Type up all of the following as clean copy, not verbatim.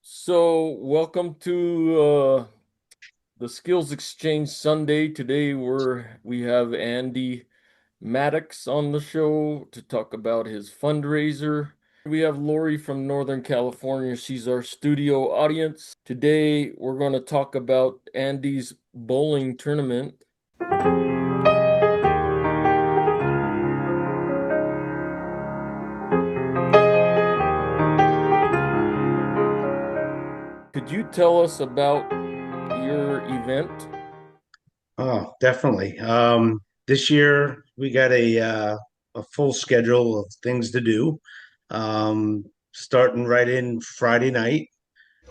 So, welcome to the Skills Exchange Sunday. Today we have Andy Maddox on the show to talk about his fundraiser. We have Lori from Northern California. She's our studio audience. Today we're going to talk about Andy's bowling tournament. Could you tell us about your event? Oh, definitely. This year we got a full schedule of things to do. Starting right in Friday night.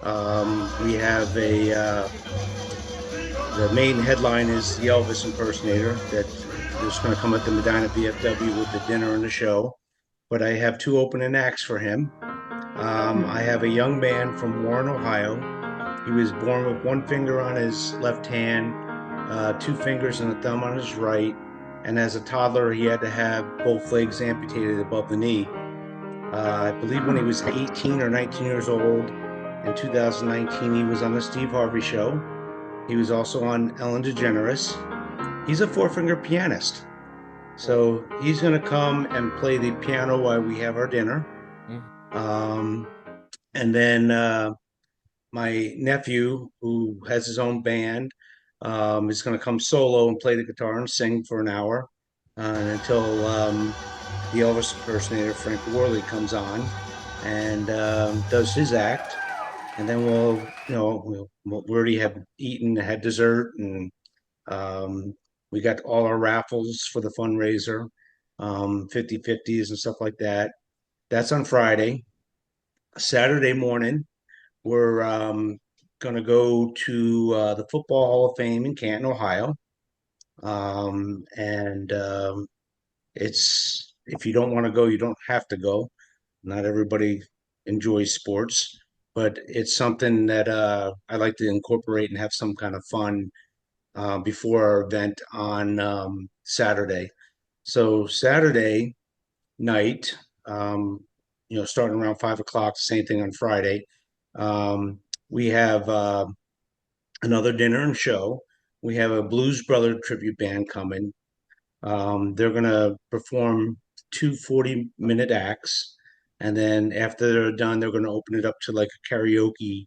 We have the main headline is the Elvis impersonator that's going to come at the Medina VFW with the dinner and the show. But I have two opening acts for him. I have a young man from Warren, Ohio. He was born with one finger on his left hand, two fingers and a thumb on his right. And as a toddler, he had to have both legs amputated above the knee. I believe when he was 18 or 19 years old in 2019, he was on the Steve Harvey Show. He was also on Ellen DeGeneres. He's a four finger pianist. Oh. So he's going to come and play the piano while we have our dinner. Mhm. Um, and then my nephew, who has his own band, is going to come solo and play the guitar and sing for an hour until the Elvis impersonator Frank Worley comes on and does his act, and then we already have eaten, had dessert, and um, we got all our raffles for the fundraiser, 50/50s and stuff like that. That's on Friday. Saturday morning, we're going to go to the Football Hall of Fame in Canton, Ohio. And it's if you don't want to go, you don't have to go. Not everybody enjoys sports, but it's something that I like to incorporate and have some kind of fun before our event on Saturday. So Saturday night, um, starting around 5 o'clock, same thing on Friday. Um, we have another dinner and show. We have a Blues Brother tribute band coming. They're going to perform two 40-minute acts. And then after they're done, they're going to open it up to like a karaoke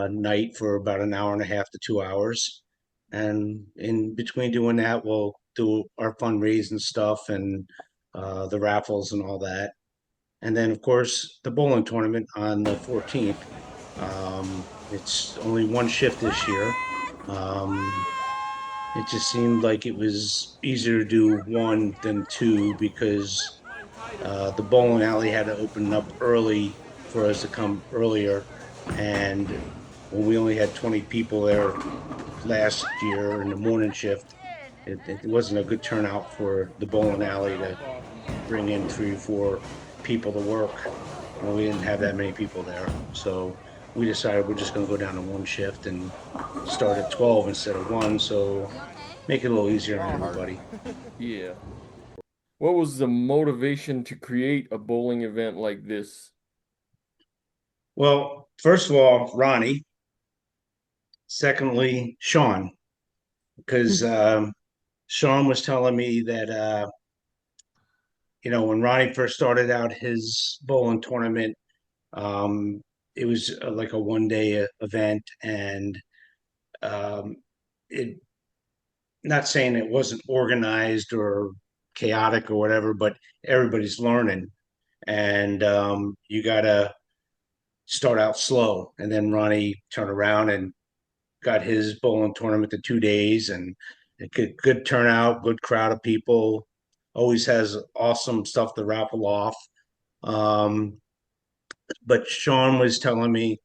night for about an hour and a half to 2 hours. And in between doing that, we'll do our fundraising stuff and the raffles and all that. And then, of course, the bowling tournament on the 14th. It's only one shift this year. Um, it just seemed like it was easier to do one than two because the bowling alley had to open up early for us to come earlier. And when we only had 20 people there last year in the morning shift, it wasn't a good turnout for the bowling alley to bring in three or four people to work. Well, we didn't have that many people there. So we decided we're just going to go down to one shift and start at 12 instead of one. So make it a little easier on everybody. Yeah. What was the motivation to create a bowling event like this? Well, first of all, Ronnie. Secondly, Sean, because Sean was telling me that, when Ronnie first started out his bowling tournament, um, it was like a one-day event. And um, it not saying it wasn't organized or chaotic or whatever, but everybody's learning. And you got to start out slow. And then Ronnie turned around and got his bowling tournament to 2 days, and a good turnout, good crowd of people. Always has awesome stuff to raffle off. Um, but Sean was telling me,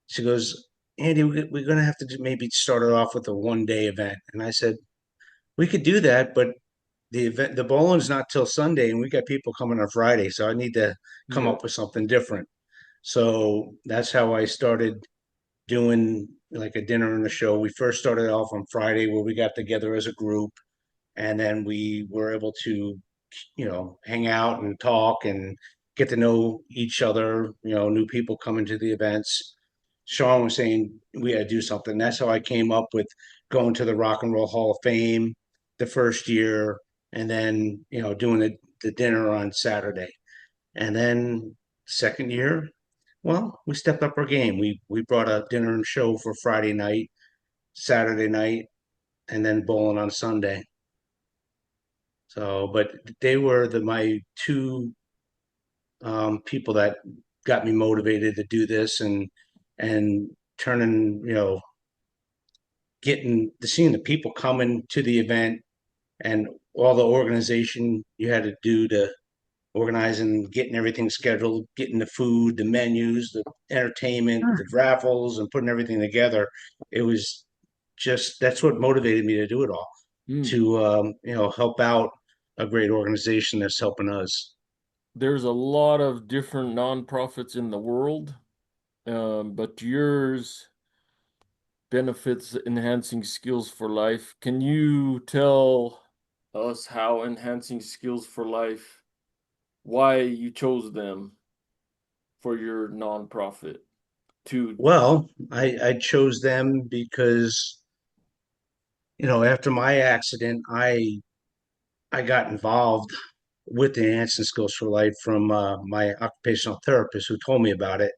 she goes, Andy, we're going to have to maybe start it off with a 1 day event. And I said, we could do that, but the bowling's not till Sunday, and we got people coming on Friday, so I need to come Yeah. up with something different. So that's how I started doing like a dinner and a show. We first started off on Friday where we got together as a group, and then we were able to, hang out and talk. And get to know each other, new people coming to the events. Sean was saying we had to do something. That's how I came up with going to the Rock and Roll Hall of Fame the first year, and then doing the dinner on Saturday. And then second year, well, we stepped up our game. We brought a dinner and show for Friday night, Saturday night, and then bowling on Sunday. So, but they were my two people that got me motivated to do this, and turning, getting the seeing the people coming to the event, and all the organization you had to do to organizing, getting everything scheduled, getting the food, the menus, the entertainment, the raffles, and putting everything together. It was just that's what motivated me to do it all, Hmm. to help out a great organization that's helping us. There's a lot of different nonprofits in the world, but yours benefits enhancing skills for life. Can you tell us how enhancing skills for life, why you chose them for your nonprofit to Well, I chose them because after my accident, I got involved with the Enhancing Skills for Life from my occupational therapist who told me about it.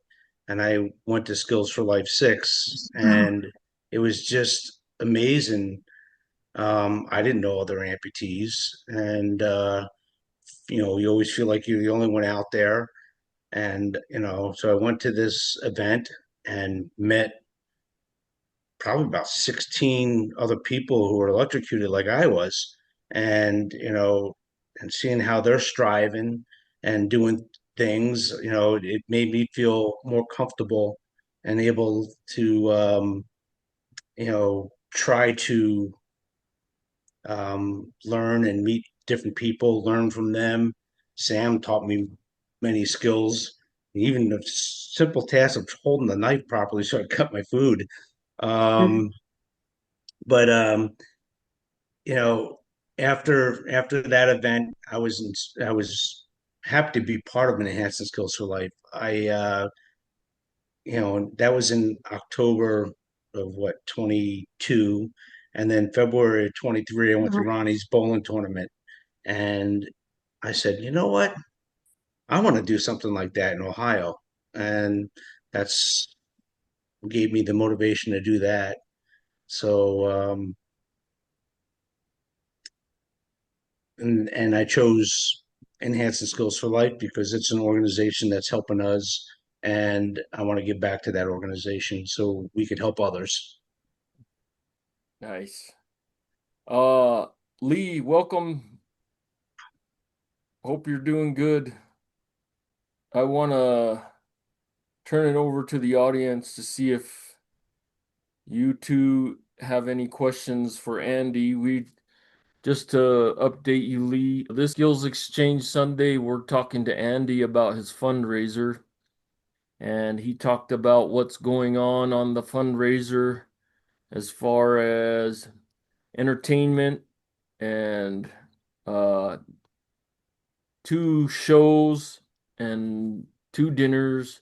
And I went to Skills for Life 6, and it was just amazing. I didn't know other amputees. And, you always feel like you're the only one out there. And, so I went to this event and met probably about 16 other people who were electrocuted like I was. And, and seeing how they're striving and doing things, it made me feel more comfortable and able to, try to learn and meet different people, learn from them. Sam taught me many skills, even the simple task of holding the knife properly so I cut my food. Um, but you know, after that event, I was happy to be part of an Enhancing Skills for Life. That was in October of what 22, and then February 23, I went to Ronnie's bowling tournament, and I said, you know what, I want to do something like that in Ohio, and that's gave me the motivation to do that. So and I chose Enhancing Skills for Life because it's an organization that's helping us, and I want to give back to that organization so we could help others. nice. Uh, Lee, welcome. Hope you're doing good. I want to turn it over to the audience to see if you two have any questions for Andy. We just to update you, Lee, this Skills Exchange Sunday, we're talking to Andy about his fundraiser, and he talked about what's going on the fundraiser as far as entertainment and uh, two shows and two dinners.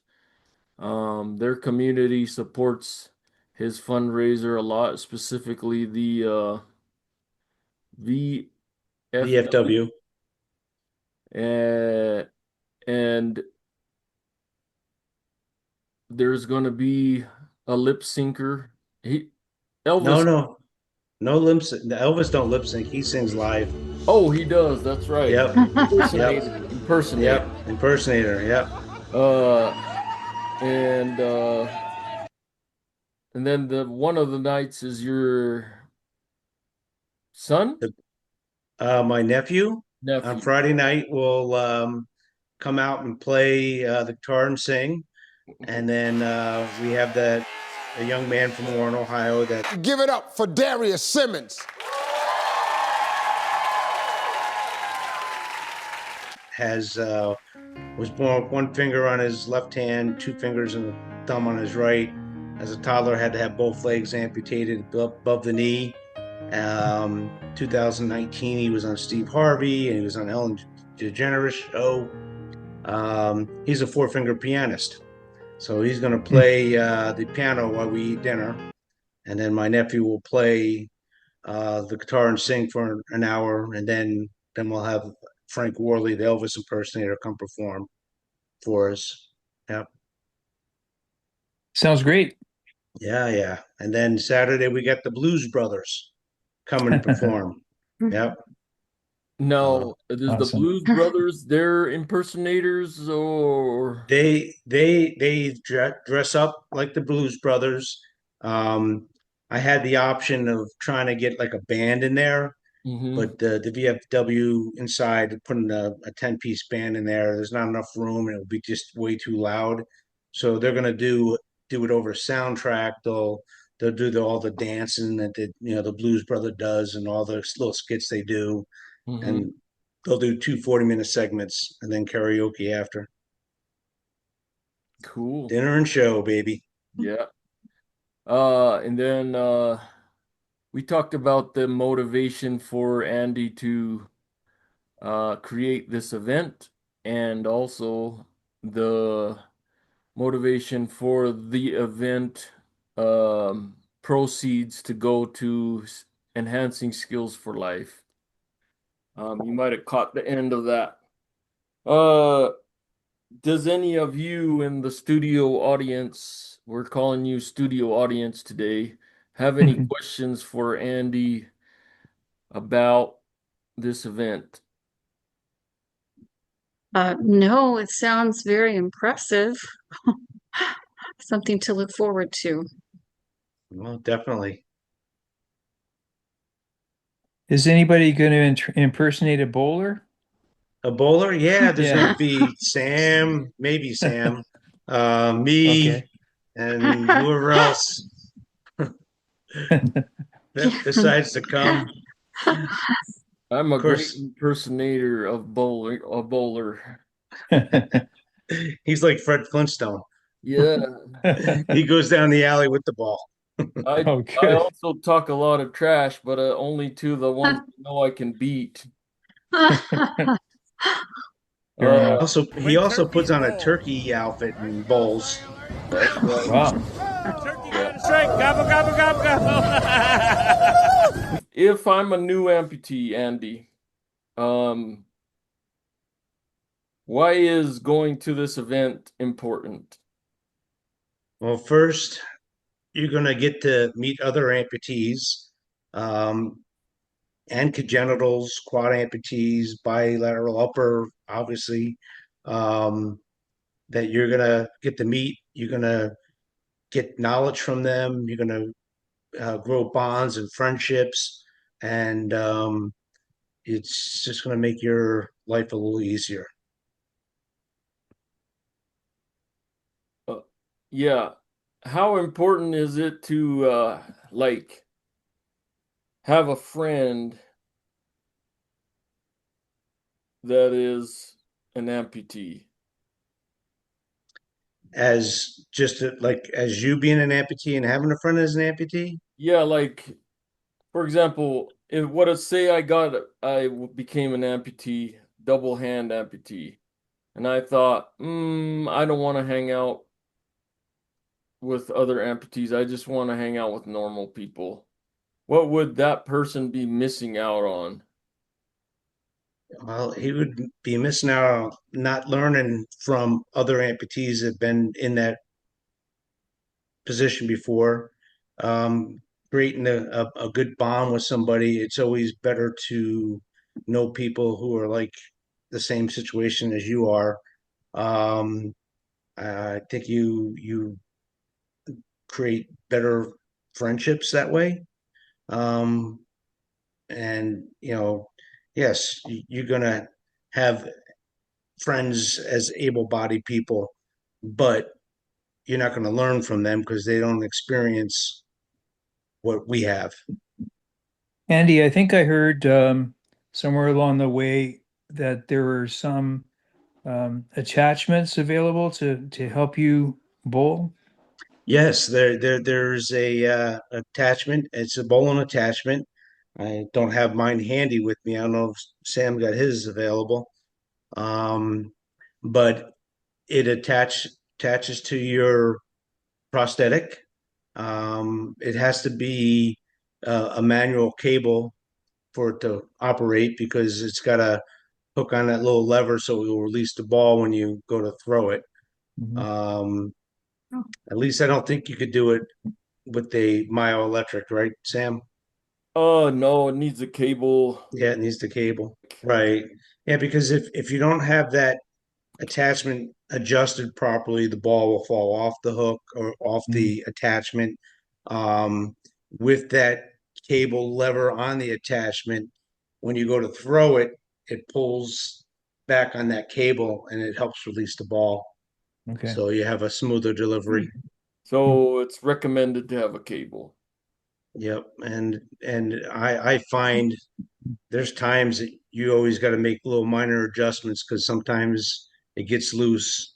Their community supports his fundraiser a lot, specifically the VFW. VFW. Uh, and there's going to be a lip syncer. He No, Elvis. no, no lip sync. Elvis don't lip sync. He sings live. Oh, he does. That's right. Yep, yep, Impersonator. yep. Impersonator. Impersonator. Yep. Uh, and uh, and then the one of the nights is your son, The, my nephew on nephew. Friday night will come out and play the guitar and sing, and then we have that a young man from Warren, Ohio, that Give it up for Darius Simmons. has was born with one finger on his left hand, two fingers and a thumb on his right. As a toddler, had to have both legs amputated above the knee. 2019, he was on Steve Harvey and he was on Ellen DeGeneres show. He's a four-finger pianist. So he's going to play the piano while we eat dinner. And then my nephew will play the guitar and sing for an hour. And then we'll have Frank Worley, the Elvis impersonator, come perform for us. Yep. Sounds great. Yeah, yeah. And then Saturday we got the Blues Brothers coming to perform. Yep. Uh, Now, does the Awesome. Blues Brothers, they're impersonators or? they dress up like the Blues Brothers. Um, I had the option of trying to get like a band in there, Hmm. but the VFW inside putting a 10-piece band in there, there's not enough room and it'll be just way too loud. So they're gonna do it over soundtrack. They'll do all the dancing that the Blues Brother does and all the little skits they do, Hmm. and they'll do 2 40-minute segments and then karaoke after. Cool. Dinner and show, baby. Yeah. And then we talked about the motivation for Andy to create this event and also the motivation for the event proceeds to go to enhancing skills for life. You might have caught the end of that. Uh, does any of you in the studio audience, we're calling you studio audience today, have any questions for Andy about this event? No, it sounds very impressive. Something to look forward to. Well, definitely. Is anybody going to impersonate a bowler? A bowler? Yeah, there's Yeah. gonna be Sam, maybe Sam, me, Okay. and whoever else that decides to come. I'm a Of great course, impersonator of bowler. he's like Fred Flintstone. Yeah, He goes down the alley with the ball. I Oh, I good. also talk a lot of trash, but only to the ones I know I can beat. Fair Uh, enough. He also puts on a turkey outfit and bowls. that's right. Wow. Yeah. Straight, gobble, gobble, gobble, gobble. If I'm a new amputee, Andy, um, why is going to this event important? Well, first, you're gonna get to meet other amputees, um, and congenitals, quad amputees, bilateral upper, obviously, um, that you're gonna get to meet. You're gonna get knowledge from them. You're gonna grow bonds and friendships, and it's just gonna make your life a little easier. Uh, yeah. How important is it to like have a friend that is an amputee? As just like as you being an amputee and having a friend as an amputee. Yeah, like for example, if what if say became an amputee, double hand amputee, and I thought, I don't want to hang out with other amputees. I just want to hang out with normal people. What would that person be missing out on? Well, he would be missing out on not learning from other amputees that have been in that position before. Um, Creating a good bond with somebody. It's always better to know people who are like the same situation as you are. Um, I think you create better friendships that way. Um, and yes, you're gonna have friends as able-bodied people, but you're not going to learn from them because they don't experience what we have. Andy, I think I heard somewhere along the way that there were some attachments available to help you bowl. Yes, there's a attachment. It's a bowling attachment. I don't have mine handy with me. I don't know if Sam got his available. Um, but it attaches to your prosthetic. It has to be a manual cable for it to operate because it's got a hook on that little lever so it will release the ball when you go to throw it. Mhm. Um, Oh, at least I don't think you could do it with a myoelectric, right, Sam? No, it needs a cable. Yeah, it needs the cable. Right. Yeah, because if you don't have that attachment adjusted properly, the ball will fall off the hook or off Mhm. the attachment. Um, with that cable lever on the attachment, when you go to throw it, it pulls back on that cable and it helps release the ball. Okay. So you have a smoother delivery. Hmm. So it's recommended to have a cable. Yep. And I find there's times that you always got to make little minor adjustments because sometimes it gets loose.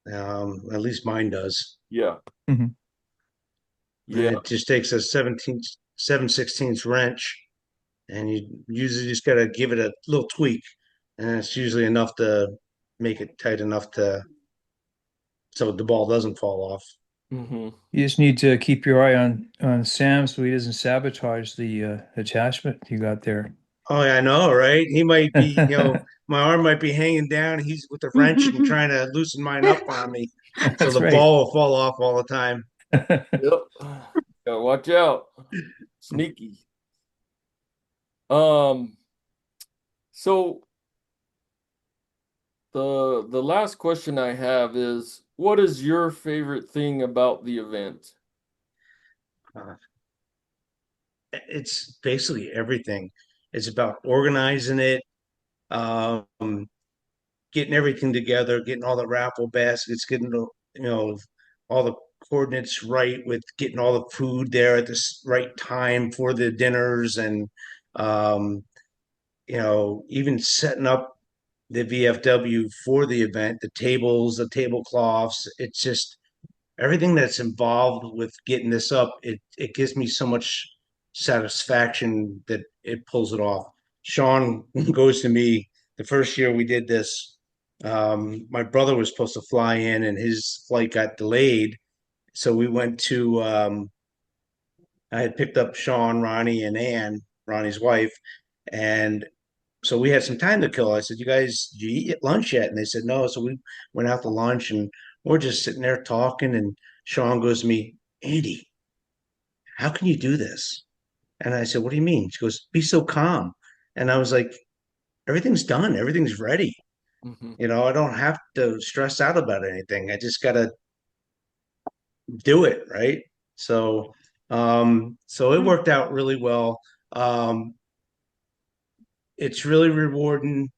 At least mine does. Yeah. Mhm. And Yeah. it just takes a 7/16 wrench, and you usually just got to give it a little tweak, and it's usually enough to make it tight enough to so the ball doesn't fall off. Hmm. You just need to keep your eye on Sam so he doesn't sabotage the attachment you got there. Oh yeah, I know, right? He might be, my arm might be hanging down. He's with the wrench and trying to loosen mine up on me, so That's the right. ball will fall off all the time. Yep. Gotta watch out. Sneaky. Um, so the last question I have is, what is your favorite thing about the event? Uh, it's basically everything. It's about organizing it, um, getting everything together, getting all the raffle baskets, getting all the coordinates right with getting all the food there at this right time for the dinners and um, even setting up the VFW for the event, the tables, the tablecloths. It's just everything that's involved with getting this up. It gives me so much satisfaction that it pulls it off. Sean goes to me the first year we did this. My brother was supposed to fly in, and his flight got delayed. So we went to. I had picked up Sean, Ronnie, and Ann, Ronnie's wife, and so we had some time to kill. I said, "You guys, did you eat at lunch yet?" And they said, "No." So we went out to lunch, and we're just sitting there talking. And Sean goes to me, "Andy, how can you do this?" And I said, "What do you mean?" She goes, "Be so calm." And I was like, "Everything's done. Everything's ready. Hmm. I don't have to stress out about anything. I just gotta do it, right?" So it worked out really well. Um, it's really rewarding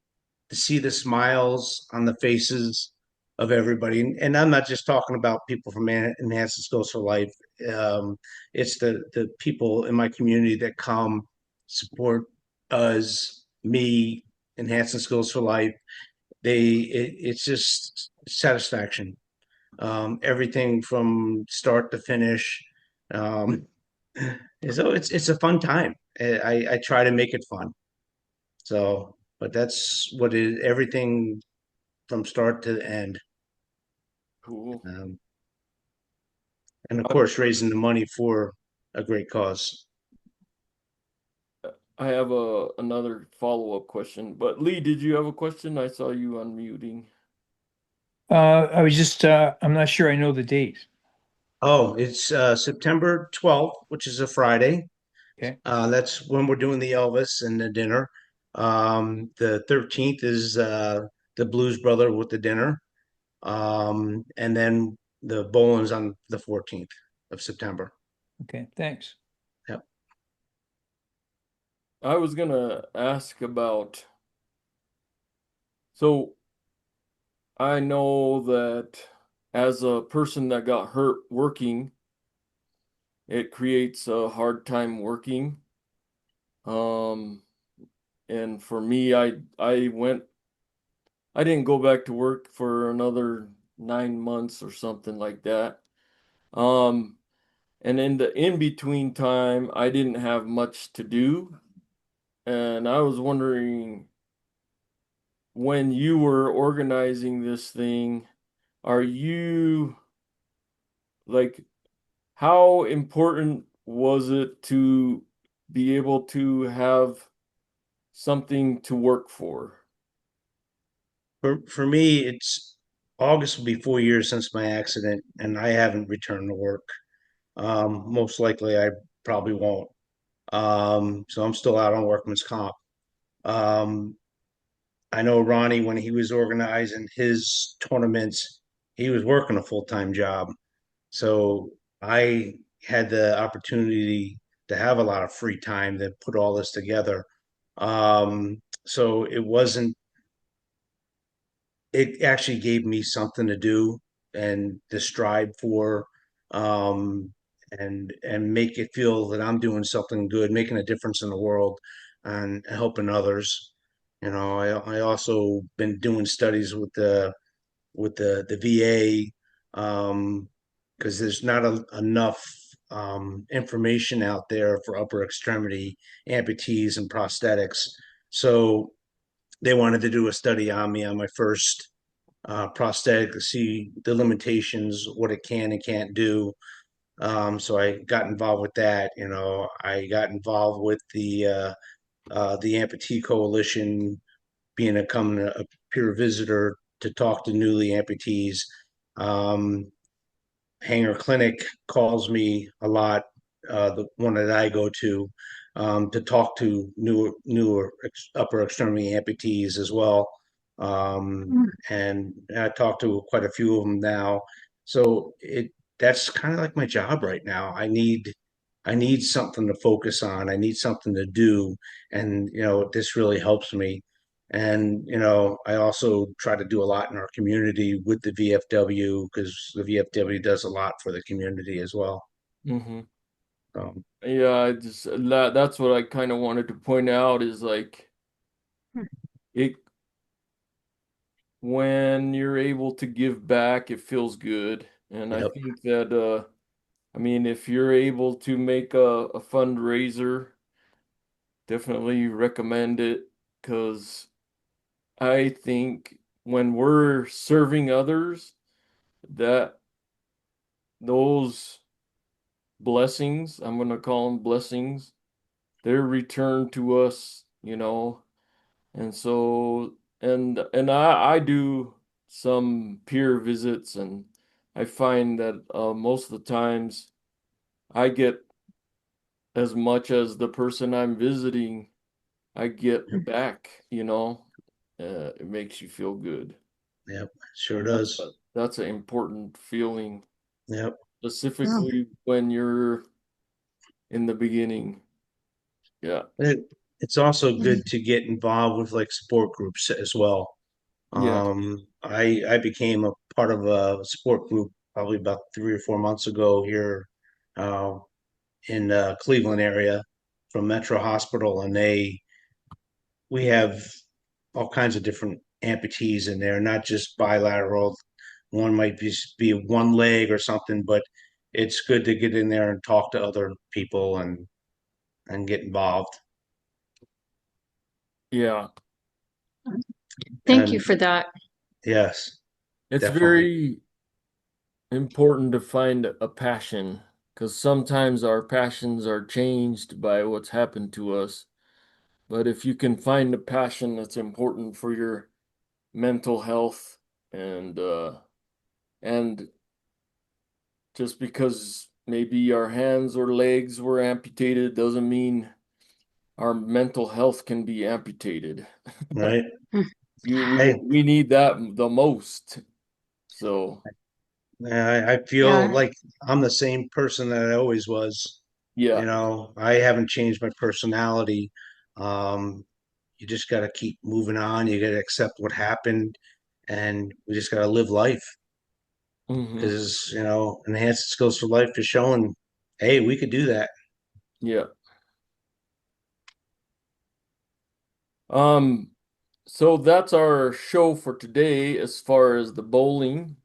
to see the smiles on the faces of everybody. And I'm not just talking about people from Enhanced Skills for Life. Um, it's the people in my community that come support us, me, Enhancing Skills for Life. It's just satisfaction. Everything from start to finish. Um, so it's a fun time. I try to make it fun. So, but that's what it everything from start to end. Cool. Um, and of I, course, raising the money for a great cause. I have another follow-up question, but Lee, did you have a question? I saw you unmuting. I was just I'm not sure I know the date. Oh, it's September 12th, which is a Friday. Okay. That's when we're doing the Elvis and the dinner. The 13th is the Blues Brother with the dinner. And then the bowling's on the 14th of September. Okay. Thanks. Yep. I was gonna ask about, so I know that as a person that got hurt working, it creates a hard time working. Um, and for me, I didn't go back to work for another 9 months or something like that. Um, and in the in between time, I didn't have much to do. And I was wondering, when you were organizing this thing, are you like, how important was it to be able to have something to work for? For me, it's August will be 4 years since my accident, and I haven't returned to work. Most likely, I probably won't. So I'm still out on workman's comp. Um, I know Ronnie, when he was organizing his tournaments, he was working a full-time job. So I had the opportunity to have a lot of free time to put all this together. So it actually gave me something to do and to strive for, um, and make it feel that I'm doing something good, making a difference in the world and helping others. You know, I also been doing studies with the VA, because there's not enough information out there for upper extremity amputees and prosthetics. So they wanted to do a study on me on my first prosthetic to see the limitations, what it can and can't do. So I got involved with that. You know, I got involved with the Amputee Coalition, becoming a peer visitor to talk to newly amputees. Um, Hanger Clinic calls me a lot, the one that I go to talk to newer upper extremity amputees as well. And I talk to quite a few of them now. So that's kind of like my job right now. I need something to focus on. I need something to do, and this really helps me. And I also try to do a lot in our community with the VFW because the VFW does a lot for the community as well. Hmm. Um, Yeah, that's what I kind of wanted to point out is like it when you're able to give back, it feels good. And I yep, think that I mean, if you're able to make a fundraiser, definitely recommend it because I think when we're serving others, that those blessings, I'm gonna call them blessings, they're returned to us, you know. And so and I do some peer visits and I find that most of the times I get as much as the person I'm visiting I get back, you know. It makes you feel good. yep, sure And does. that's an important feeling, Yep. Yeah. specifically when you're in the beginning. Yeah. It, it's also good to get involved with like support groups as well. Yeah. I became a part of a support group probably about 3 or 4 months ago here, uh, in Cleveland area from Metro Hospital, and we have all kinds of different amputees in there, not just bilateral. One might be one leg or something, but it's good to get in there and talk to other people and get involved. Yeah. Thank you And for that. yes, It's definitely. very important to find a passion because sometimes our passions are changed by what's happened to us. But if you can find a passion that's important for your mental health and just because maybe our hands or legs were amputated doesn't mean our mental health can be amputated. Right. You we Hey, we need that the most. So, I feel Yeah. like I'm the same person that I always was. yeah. I haven't changed my personality. Um, you just got to keep moving on. You got to accept what happened, and we just got to live life Hmm. because enhanced skills for life is showing, hey, we could do that. Yeah. Um, so that's our show for today as far as the bowling.